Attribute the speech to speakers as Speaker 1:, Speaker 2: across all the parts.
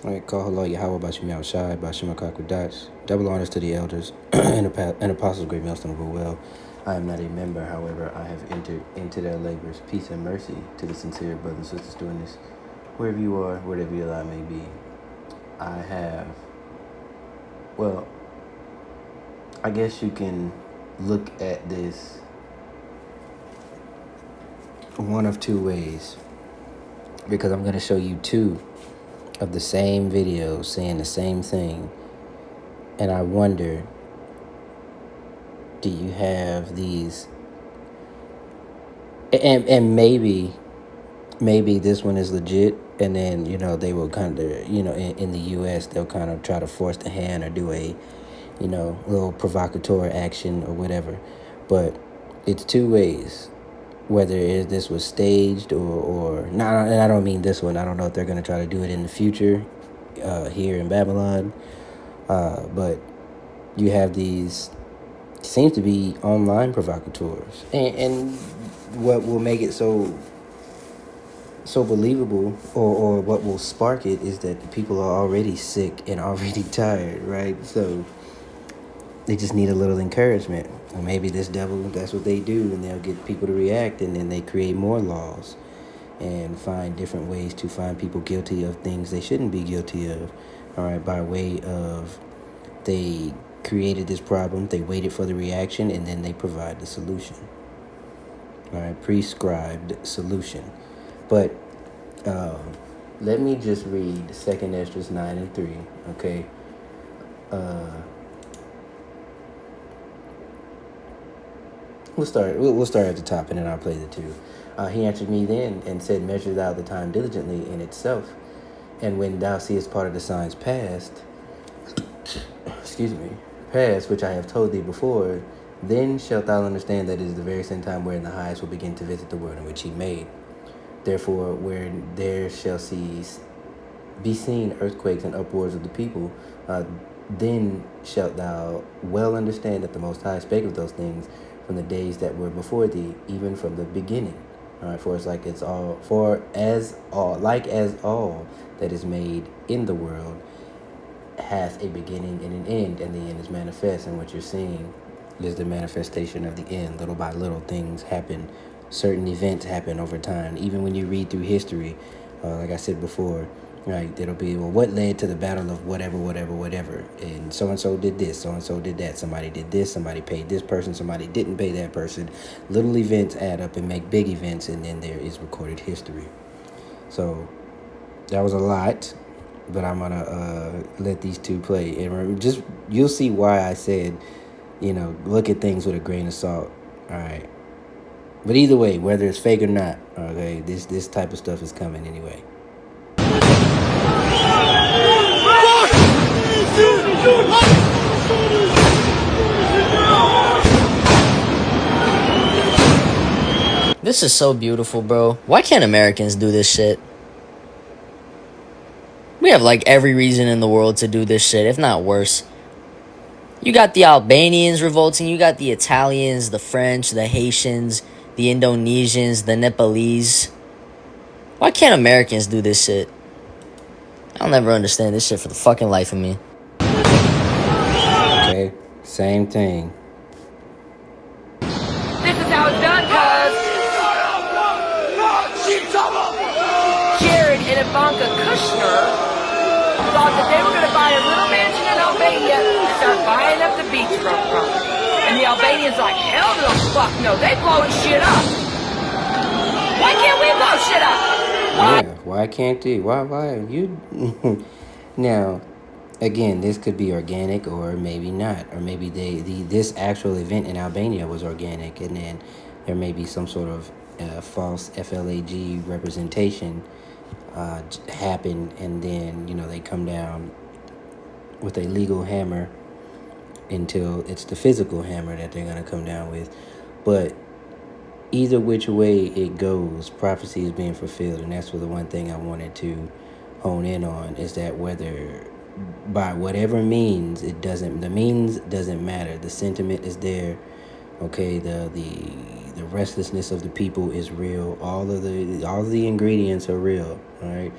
Speaker 1: All right, call hello Yahweh Bashim Shai, Bashim Akakudash. Double honors to the elders and apostles, great millstone of a well. I am not a member, however, I have entered into their labors. Peace and mercy to the sincere brothers and sisters doing this, wherever you are, whatever your life may be. Well, I guess you can look at this one of two ways, because I'm going to show you two of the same video saying the same thing, and I wonder, do you have these, and maybe this one is legit, and then they will kind of in the US they'll kind of try to force the hand or do a little provocateur action or whatever. But it's two ways, whether this was staged or not. And I don't mean this one. I don't know if they're going to try to do it in the future here in Babylon. But you have these, seems to be online provocateurs. And what will make it so believable, or what will spark it, is that the people are already sick and already tired, right? So they just need a little encouragement. Or maybe this devil, that's what they do, and they'll get people to react, and then they create more laws and find different ways to find people guilty of things they shouldn't be guilty of, all right, by way of they created this problem, they waited for the reaction, and then they provide the solution, all right, prescribed solution. But let me just read 2nd Esdras 9:3, okay? We'll start at the top, and then I'll play the two. He answered me then and said, measure thou the time diligently in itself, and when thou seest part of the signs past, which I have told thee before, then shalt thou understand that it is the very same time wherein the highest will begin to visit the world in which he made. Therefore, where there shall be seen earthquakes and uproars of the people, then shalt thou well understand that the Most High spake of those things from the days that were before thee, even from the beginning. All right, for as all that is made in the world hath a beginning and an end, and the end is manifest. And what you're seeing is the manifestation of the end. Little by little, things happen. Certain events happen over time. Even when you read through history, like I said before, right, it'll be, well, what led to the battle of whatever, and so did this, so-and-so did that, somebody did this, somebody paid this person, somebody didn't pay that person. Little events add up and make big events, and then there is recorded history. So that was a lot, but I'm gonna let these two play, and just you'll see why I said, look at things with a grain of salt. All right, but either way, whether it's fake or not, okay, this type of stuff is coming anyway.
Speaker 2: This is so beautiful, bro. Why can't Americans do this shit? We have like every reason in the world to do this shit, if not worse. You got the Albanians revolting, you got the Italians, the French, the Haitians, the Indonesians, the Nepalese. Why can't Americans do this shit? I'll never understand this shit for the fucking life of me.
Speaker 1: Okay, same thing.
Speaker 3: This is how it's done, cuz. Jared and Ivanka Kushner thought that they were going to buy a little mansion in Albania and start buying up the beachfront property. And the Albanians like, hell no, fuck no, they blowing shit up. Why can't we blow shit up? Why?
Speaker 1: Yeah, why can't they? Why you? Now, again, this could be organic or maybe not, or maybe this actual event in Albania was organic, and then there may be some sort of false FLAG representation happen, and then they come down with a legal hammer until it's the physical hammer that they're going to come down with. But either which way it goes, prophecy is being fulfilled, and that's the one thing I wanted to hone in on, is that whether by whatever means, the means doesn't matter. The sentiment is there. Okay, the restlessness of the people is real. All of the ingredients are real. All right,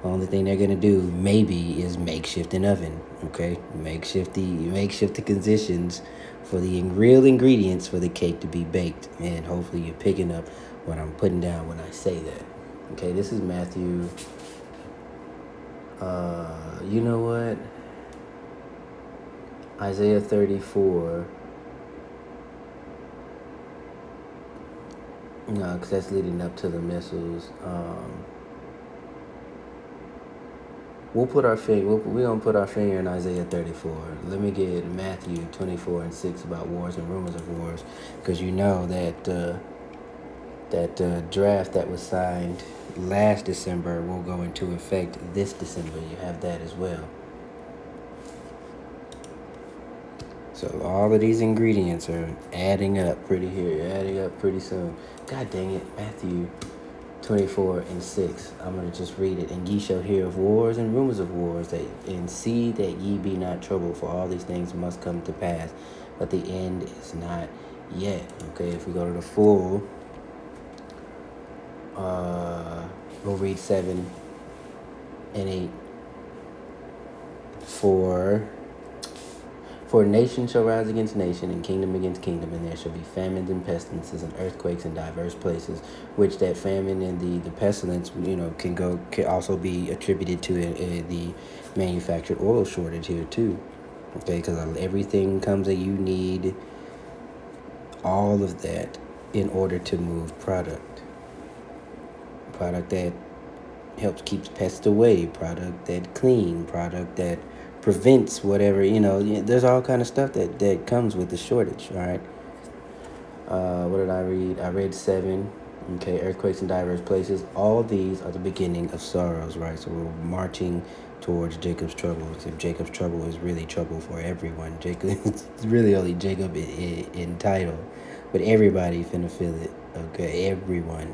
Speaker 1: Only thing they're gonna do maybe is makeshift an oven. Okay, makeshift the conditions for the real ingredients for the cake to be baked, and hopefully you're picking up what I'm putting down when I say that. Okay, this is Matthew. You know what? Isaiah 34. No, because that's leading up to the missiles. We're gonna put our finger in Isaiah 34. Let me get Matthew 24 and 6 about wars and rumors of wars, because you know that draft that was signed last December will go into effect this December. You have that as well. So all of these ingredients are adding up pretty soon. God dang it, Matthew 24 and 6. I'm going to just read it. And ye shall hear of wars and rumors of wars, and see that ye be not troubled, for all these things must come to pass, but the end is not yet. Okay, if we go to the full, we'll read 7 and 8. For nation shall rise against nation, and kingdom against kingdom, and there shall be famines and pestilences and earthquakes in diverse places, which that famine and the pestilence, can also be attributed to the manufactured oil shortage here too. Okay, because everything comes that you need, all of that, in order to move product that helps keeps pests away, product that clean, product that prevents whatever, there's all kind of stuff that comes with the shortage. All right. What did I read? I read 7. Okay, earthquakes in diverse places. All these are the beginning of sorrows, right? So we're marching towards Jacob's trouble. If Jacob's trouble is really trouble for everyone, it's really only Jacob in title, but everybody finna feel it. Okay, everyone.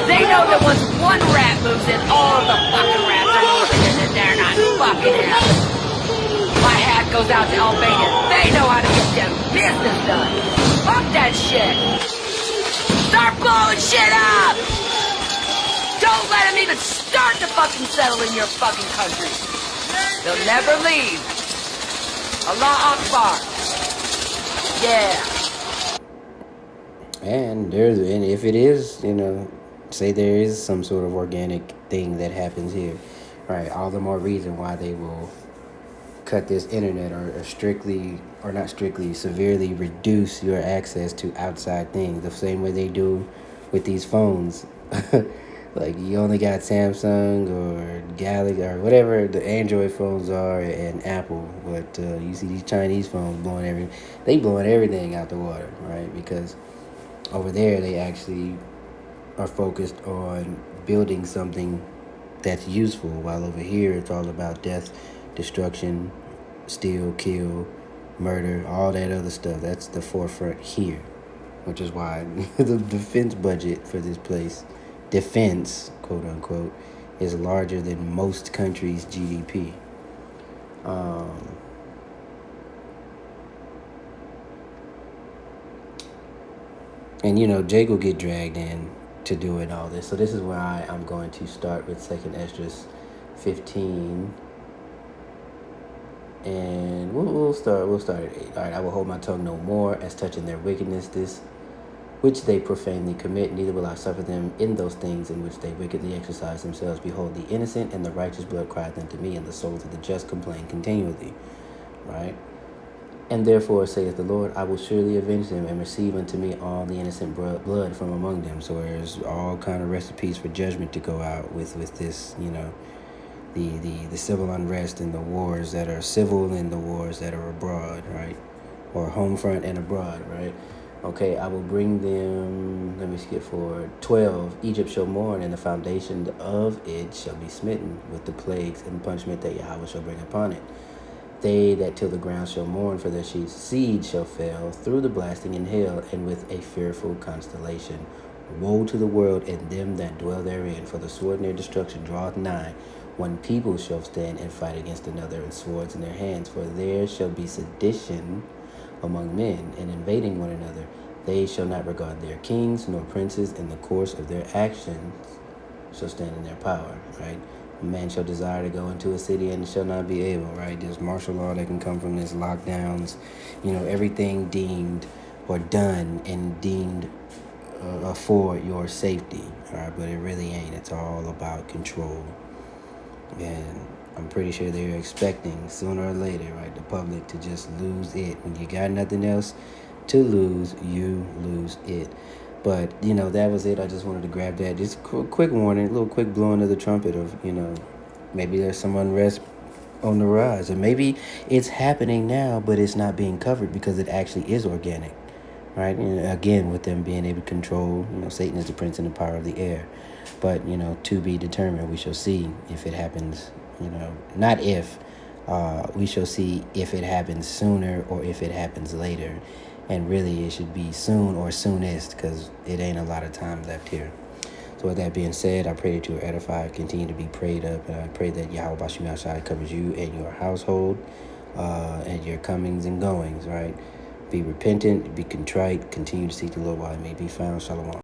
Speaker 3: They know that once one rat moves in, all of the fucking rats are moving in, and they're not fucking happy. My hat goes out to Albania. They know how to get their business done. Fuck that shit. Start blowing shit up. Don't let them even start to fucking settle in your fucking country. They'll never leave. Allah Akbar. Yeah.
Speaker 1: And if it is, say there is some sort of organic thing that happens here, right? All the more reason why they will cut this internet or severely reduce your access to outside things, the same way they do with these phones. Like, you only got Samsung or Galaxy or whatever the Android phones are, and Apple, but you see these Chinese phones blowing everything out the water, right? Because over there they actually are focused on building something that's useful, while over here it's all about death, destruction, steal, kill, murder, all that other stuff. That's the forefront here, which is why the defense budget for this place, defense, quote unquote, is larger than most countries' GDP. And Jake will get dragged in to doing all this. So this is why I'm going to start with 2nd Esdras 15, and we'll start at 8. All right, I will hold my tongue no more as touching their wickedness, this which they profanely commit, neither will I suffer them in those things in which they wickedly exercise themselves. Behold, the innocent and the righteous blood crieth unto me, and the souls of the just complain continually. Right? And therefore, saith the Lord, I will surely avenge them and receive unto me all the innocent blood from among them. So there's all kind of recipes for judgment to go out with this, the civil unrest and the wars that are civil and the wars that are abroad, right? Or home front and abroad, right? Okay, I will bring them, let me skip forward. 12, Egypt shall mourn, and the foundation of it shall be smitten with the plagues and punishment that Yahweh shall bring upon it. They that till the ground shall mourn, for their seed shall fail through the blasting in hell, and with a fearful constellation. Woe to the world and them that dwell therein, for the sword in their destruction draweth nigh. One people shall stand and fight against another, and swords in their hands. For there shall be sedition among men, and invading one another. They shall not regard their kings nor princes, in the course of their actions shall stand in their power, right? A man shall desire to go into a city and shall not be able, right? There's martial law that can come from this, lockdowns, everything deemed or done and deemed for your safety, all right? But it really ain't. It's all about control. And I'm pretty sure they're expecting sooner or later, right, the public to just lose it. When you got nothing else to lose, you lose it. But, that was it. I just wanted to grab that. Just quick warning, a little quick blowing of the trumpet of, maybe there's some unrest on the rise. Or maybe it's happening now, but it's not being covered because it actually is organic, right? Again, with them being able to control, Satan is the prince and the power of the air. But, to be determined, we shall see if it happens, not if, we shall see if it happens sooner or if it happens later. And really, it should be soon or soonest, because it ain't a lot of time left here. So with that being said, I pray that you are edified, continue to be prayed up, and I pray that Yahweh Bashim Yahshai covers you and your household, and your comings and goings, right? Be repentant, be contrite, continue to seek the Lord while it may be found. Shalom.